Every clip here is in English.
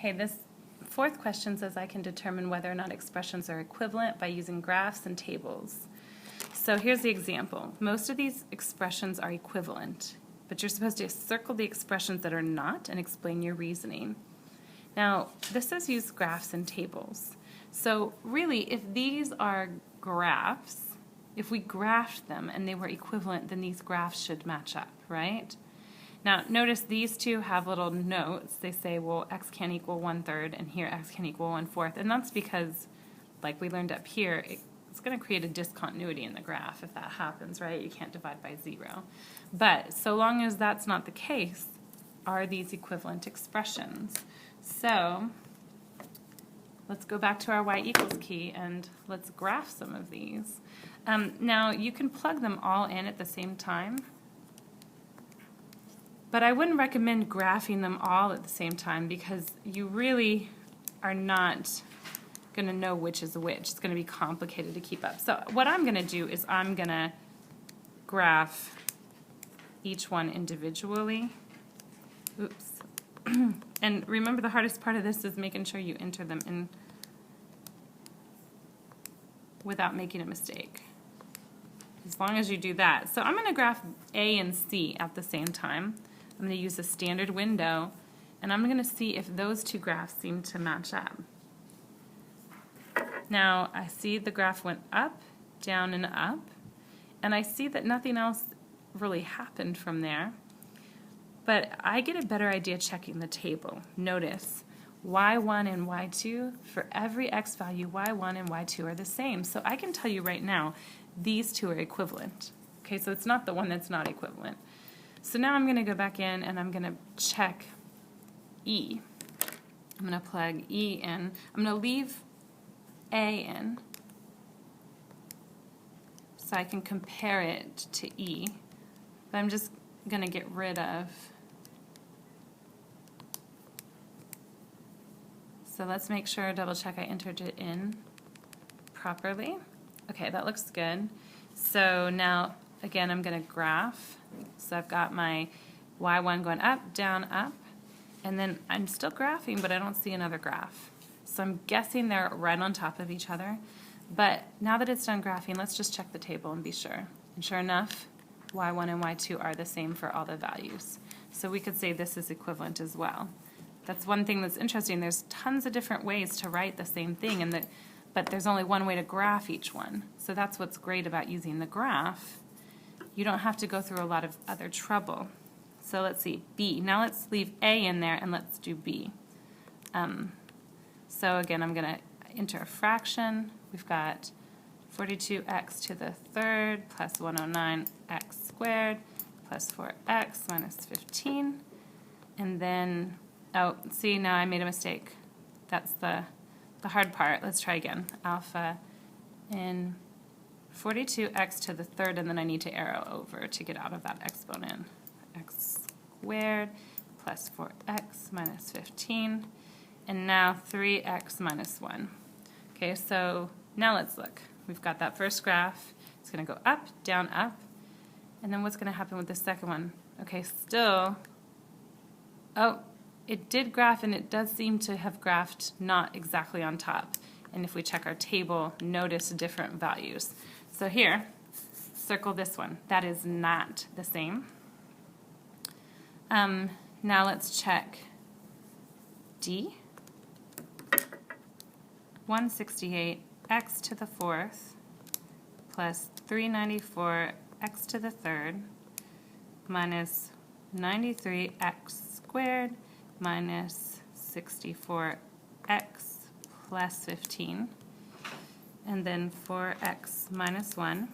Okay, this fourth question says I can determine whether or not expressions are equivalent by using graphs and tables. So here's the example. Most of these expressions are equivalent, but you're supposed to circle the expressions that are not and explain your reasoning. Now, this says use graphs and tables. So really, if these are graphs, if we graphed them and they were equivalent, then these graphs should match up, right? Now, notice these two have little notes. They say, well, x can equal 1/3, and here x can equal 1/4. And that's because, like we learned up here, it's going to create a discontinuity in the graph if that happens, right? You can't divide by 0. But so long as that's not the case, are these equivalent expressions? So let's go back to our y equals key and let's graph some of these. Now, you can plug them all in at the same time, but I wouldn't recommend graphing them all at the same time because you really are not going to know which is which. It's going to be complicated to keep up. So what I'm going to do is I'm going to graph each one individually. Oops. And remember, the hardest part of this is making sure you enter them in without making a mistake. As long as you do that. So I'm going to graph A and C at the same time. I'm going to use a standard window, and I'm going to see if those two graphs seem to match up. Now, I see the graph went up, down, and up, and I see that nothing else really happened from there. But I get a better idea checking the table. Notice, y1 and y2, for every x value, y1 and y2 are the same. So I can tell you right now, these two are equivalent. Okay, so it's not the one that's not equivalent. So now I'm going to go back in and I'm going to check E. I'm going to plug E in. I'm going to leave A in so I can compare it to E. But I'm just going to get rid of. So let's make sure, double check I entered it in properly. Okay, that looks good. So now, again, I'm going to graph. So I've got my y1 going up, down, up. And then I'm still graphing, but I don't see another graph. So I'm guessing they're right on top of each other. But now that it's done graphing, let's just check the table and be sure. And sure enough, y1 and y2 are the same for all the values. So we could say this is equivalent as well. That's one thing that's interesting. There's tons of different ways to write the same thing, but there's only one way to graph each one. So that's what's great about using the graph. You don't have to go through a lot of other trouble. So let's see, B. Now let's leave A in there and let's do B. So again, I'm going to enter a fraction. We've got 42x to the third plus 109x squared plus 4x minus 15. And then, oh, see, now I made a mistake. That's the hard part. Let's try again. Alpha in 42x to the third, and then I need to arrow over to get out of that exponent. X squared plus 4x minus 15. And now 3x minus 1. Okay, so now let's look. We've got that first graph. It's going to go up, down, up. And then what's going to happen with the second one? Okay, still, oh, it did graph, and it does seem to have graphed not exactly on top. And if we check our table, notice different values. So here, circle this one. That is not the same. Now let's check D. 168x to the fourth plus 394x to the third minus 93x squared minus 64x plus 15, and then 4x minus 1.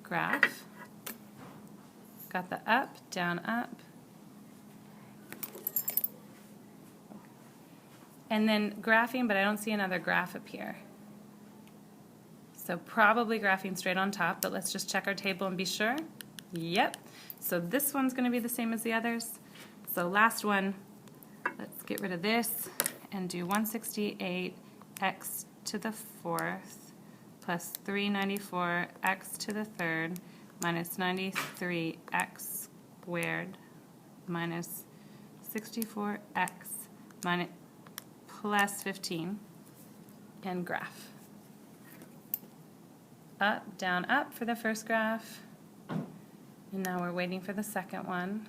Graph. Got the up, down, up. And then graphing, but I don't see another graph up here. So probably graphing straight on top, but let's just check our table and be sure. Yep. So this one's going to be the same as the others. So last one, let's get rid of this and do 168x to the fourth plus 394x to the third minus 93x squared minus 64x plus 15, and graph. Up, down, up for the first graph. And now we're waiting for the second one.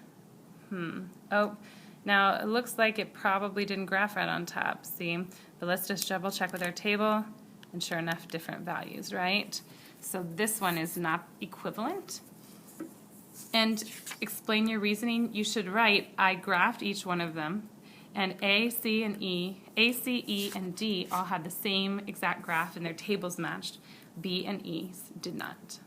Oh, now it looks like it probably didn't graph right on top, see? But let's just double check with our table, and sure enough, different values, right? So this one is not equivalent. And explain your reasoning. You should write, I graphed each one of them, and A, C, E, and D all had the same exact graph and their tables matched. B and E did not.